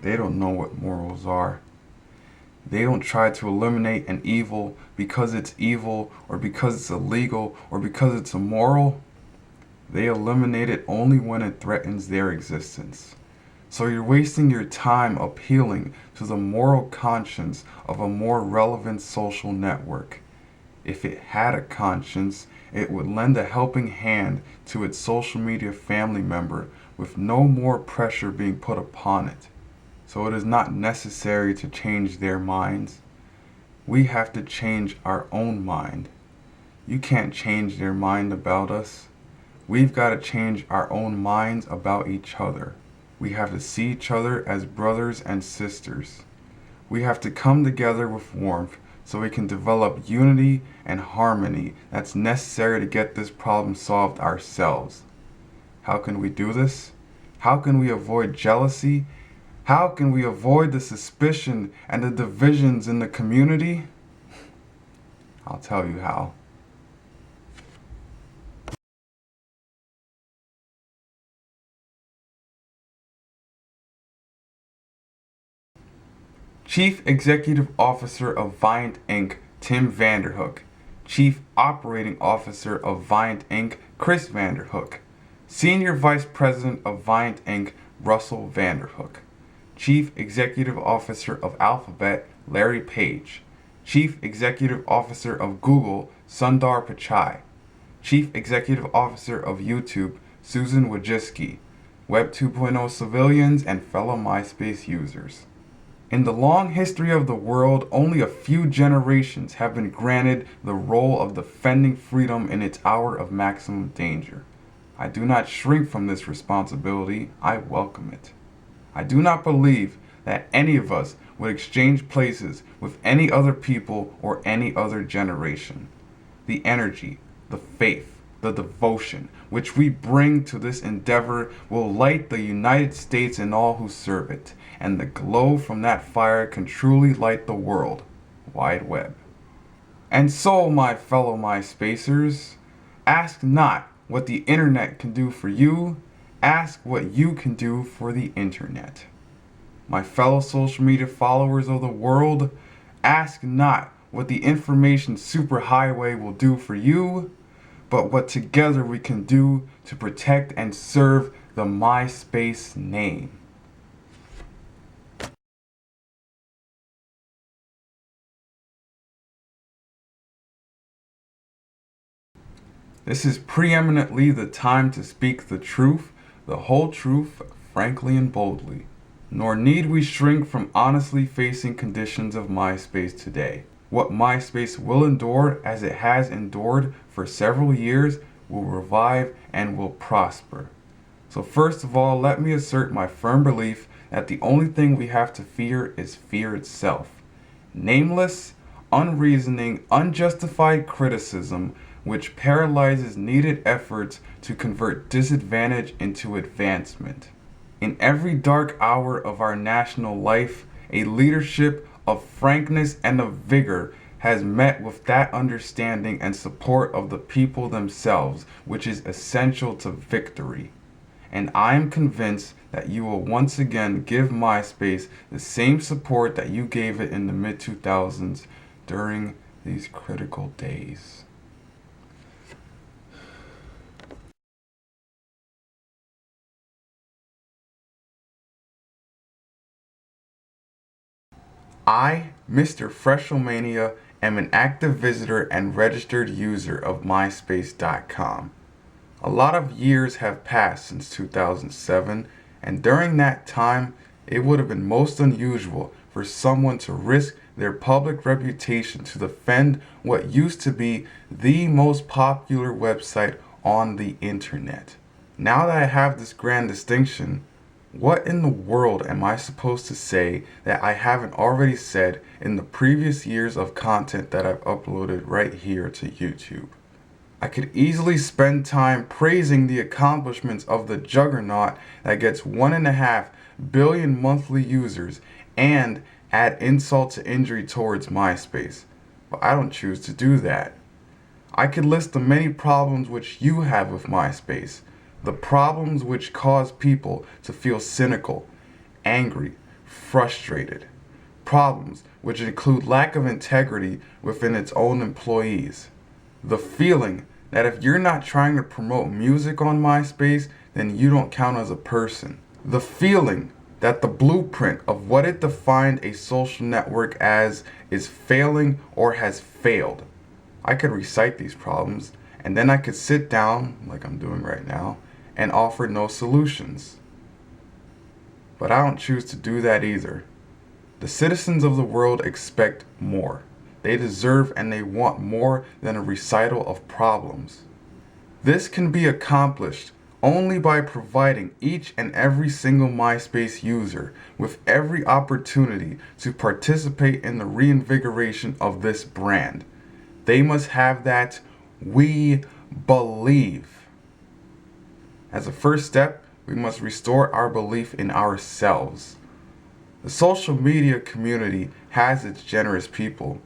They don't know what morals are. They don't try to eliminate an evil because it's evil or because it's illegal or because it's immoral. They eliminate it only when it threatens their existence. So you're wasting your time appealing to the moral conscience of a more relevant social network. If it had a conscience, it would lend a helping hand to its social media family member with no more pressure being put upon it. So it is not necessary to change their minds. We have to change our own mind. You can't change their mind about us. We've got to change our own minds about each other. We have to see each other as brothers and sisters. We have to come together with warmth so we can develop unity and harmony that's necessary to get this problem solved ourselves. How can we do this? How can we avoid jealousy? How can we avoid the suspicion and the divisions in the community? I'll tell you how. Chief Executive Officer of Viant Inc., Tim Vanderhook. Chief Operating Officer of Viant Inc., Chris Vanderhook. Senior Vice President of Viant Inc., Russell Vanderhook. Chief Executive Officer of Alphabet, Larry Page. Chief Executive Officer of Google, Sundar Pichai. Chief Executive Officer of YouTube, Susan Wojcicki. Web 2.0 civilians and fellow Myspace users. In the long history of the world, only a few generations have been granted the role of defending freedom in its hour of maximum danger. I do not shrink from this responsibility, I welcome it. I do not believe that any of us would exchange places with any other people or any other generation. The energy, the faith, the devotion which we bring to this endeavor will light the United States and all who serve it, and the glow from that fire can truly light the world wide web. And so, my fellow MySpacers, ask not what the internet can do for you, ask what you can do for the internet. My fellow social media followers of the world, ask not what the information superhighway will do for you, but what together we can do to protect and serve the MySpace name. This is preeminently the time to speak the truth, the whole truth, frankly and boldly. Nor need we shrink from honestly facing conditions of MySpace today. What MySpace will endure, as it has endured for several years, will revive and will prosper. So first of all, let me assert my firm belief that the only thing we have to fear is fear itself. Nameless, unreasoning, unjustified criticism which paralyzes needed efforts to convert disadvantage into advancement. In every dark hour of our national life, a leadership of frankness and of vigor has met with that understanding and support of the people themselves, which is essential to victory. And I am convinced that you will once again give MySpace the same support that you gave it in the mid-2000s during these critical days. I, Mr. Freshelmania, am an active visitor and registered user of MySpace.com. A lot of years have passed since 2007, and during that time, it would have been most unusual for someone to risk their public reputation to defend what used to be the most popular website on the internet. Now that I have this grand distinction, what in the world am I supposed to say that I haven't already said in the previous years of content that I've uploaded right here to YouTube? I could easily spend time praising the accomplishments of the juggernaut that gets 1.5 billion monthly users and add insult to injury towards MySpace, but I don't choose to do that. I could list the many problems which you have with MySpace. The problems which cause people to feel cynical, angry, frustrated. Problems, which include lack of integrity within its own employees. The feeling that if you're not trying to promote music on MySpace, then you don't count as a person. The feeling that the blueprint of what it defined a social network as is failing or has failed. I could recite these problems, and then I could sit down, like I'm doing right now, and offer no solutions. But I don't choose to do that either. The citizens of the world expect more. They deserve and they want more than a recital of problems. This can be accomplished only by providing each and every single MySpace user with every opportunity to participate in the reinvigoration of this brand. They must have that "we believe." As a first step, we must restore our belief in ourselves. The social media community has its generous people,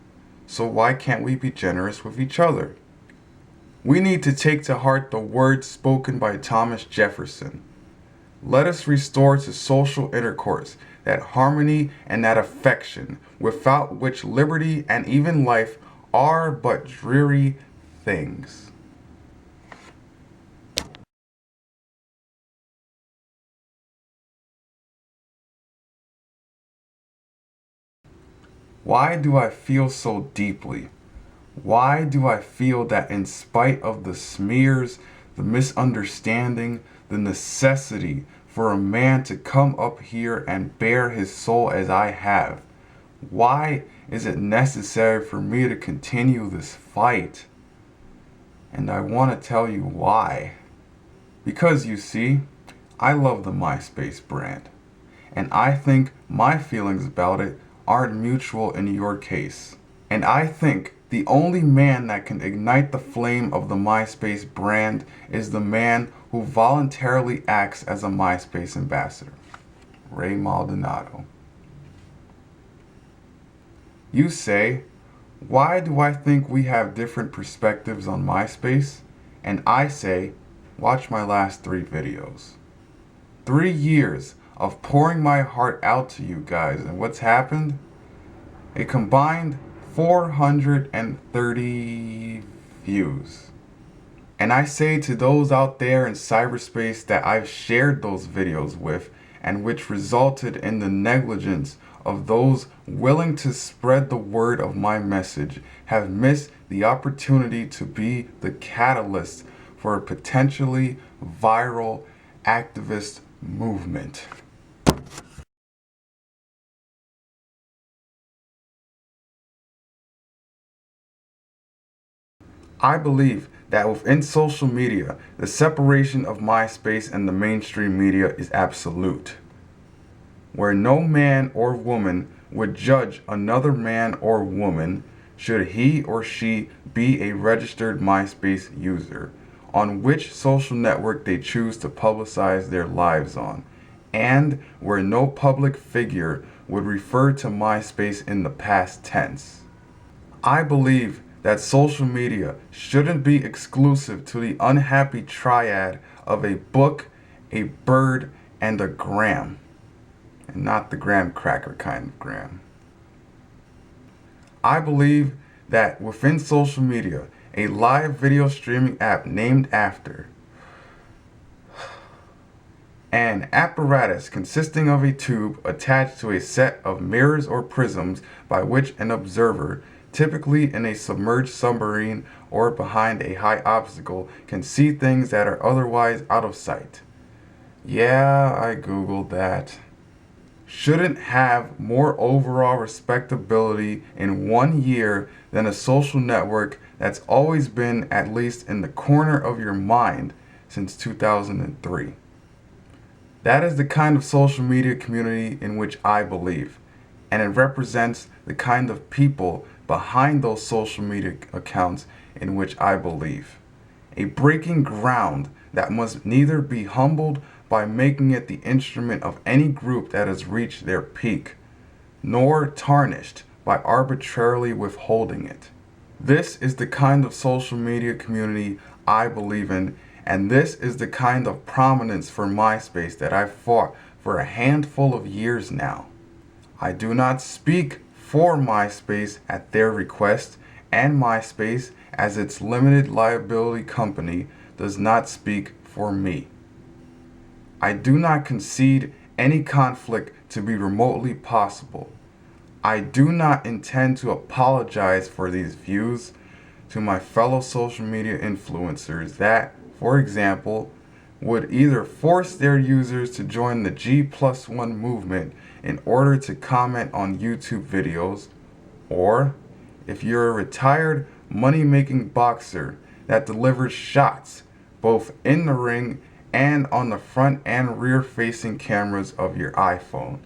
so why can't we be generous with each other? We need to take to heart the words spoken by Thomas Jefferson. Let us restore to social intercourse that harmony and that affection, without which liberty and even life are but dreary things. Why do I feel so deeply? Why do I feel that in spite of the smears, the misunderstanding, the necessity for a man to come up here and bare his soul as I have, why is it necessary for me to continue this fight? And I want to tell you why. Because you see, I love the MySpace brand, and I think my feelings about it aren't mutual in your case. And I think the only man that can ignite the flame of the MySpace brand is the man who voluntarily acts as a MySpace ambassador, Ray Maldonado. You say, why do I think we have different perspectives on MySpace? And I say, watch my last 3 videos. 3 years of pouring my heart out to you guys, and what's happened? A combined 430 views. And I say to those out there in cyberspace that I've shared those videos with, and which resulted in the negligence of those willing to spread the word of my message, have missed the opportunity to be the catalyst for a potentially viral activist movement. I believe that within social media, the separation of MySpace and the mainstream media is absolute, where no man or woman would judge another man or woman should he or she be a registered MySpace user, on which social network they choose to publicize their lives on, and where no public figure would refer to MySpace in the past tense. I believe that social media shouldn't be exclusive to the unhappy triad of a book, a bird, and a gram. And not the graham cracker kind of gram. I believe that within social media, a live video streaming app named after an apparatus consisting of a tube attached to a set of mirrors or prisms by which an observer, typically in a submerged submarine or behind a high obstacle, can see things that are otherwise out of sight. Yeah, I googled that. Shouldn't have more overall respectability in 1 year than a social network that's always been at least in the corner of your mind since 2003. That is the kind of social media community in which I believe, and it represents the kind of people behind those social media accounts in which I believe. A breaking ground that must neither be humbled by making it the instrument of any group that has reached their peak, nor tarnished by arbitrarily withholding it. This is the kind of social media community I believe in, and this is the kind of prominence for MySpace that I've fought for a handful of years now. I do not speak for Myspace at their request, and Myspace, as its limited liability company, does not speak for me. I do not concede any conflict to be remotely possible. I do not intend to apologize for these views to my fellow social media influencers that, for example, would either force their users to join the G+1 movement in order to comment on YouTube videos, or if you're a retired money-making boxer that delivers shots both in the ring and on the front and rear-facing cameras of your iPhone.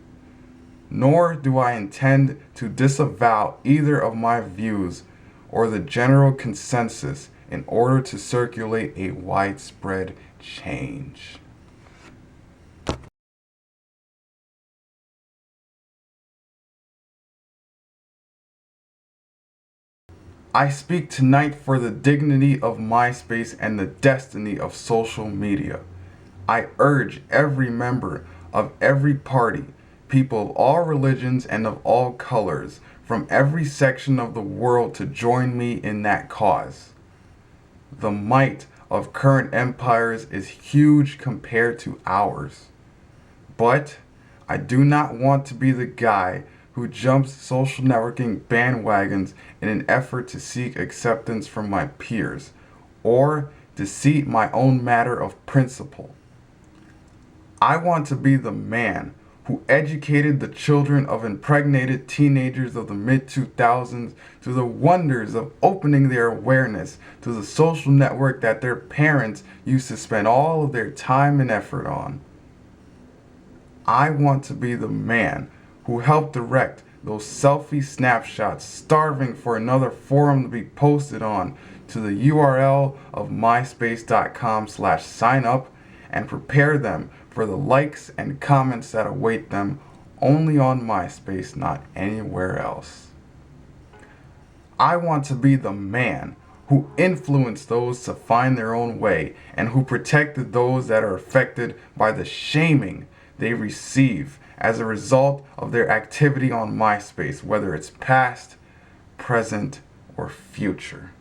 Nor do I intend to disavow either of my views or the general consensus in order to circulate a widespread change. I speak tonight for the dignity of Myspace and the destiny of social media. I urge every member of every party, people of all religions and of all colors, from every section of the world to join me in that cause. The might of current empires is huge compared to ours. But I do not want to be the guy who jumps social networking bandwagons in an effort to seek acceptance from my peers, or deceit my own matter of principle. I want to be the man who educated the children of impregnated teenagers of the mid-2000s to the wonders of opening their awareness to the social network that their parents used to spend all of their time and effort on. I want to be the man who helped direct those selfie snapshots starving for another forum to be posted on to the URL of myspace.com/signup and prepare them for the likes and comments that await them only on Myspace, not anywhere else. I want to be the man who influenced those to find their own way and who protected those that are affected by the shaming they receive as a result of their activity on Myspace, whether it's past, present, or future.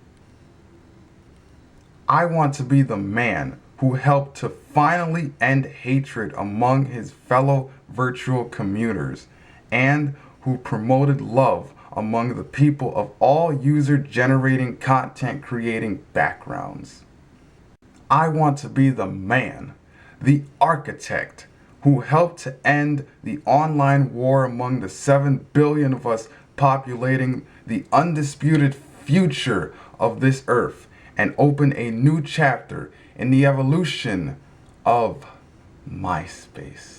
I want to be the man who helped to finally end hatred among his fellow virtual commuters and who promoted love among the people of all user-generating content creating backgrounds. I want to be the man, the architect, who helped to end the online war among the 7 billion of us populating the undisputed future of this earth and open a new chapter in the evolution of Myspace.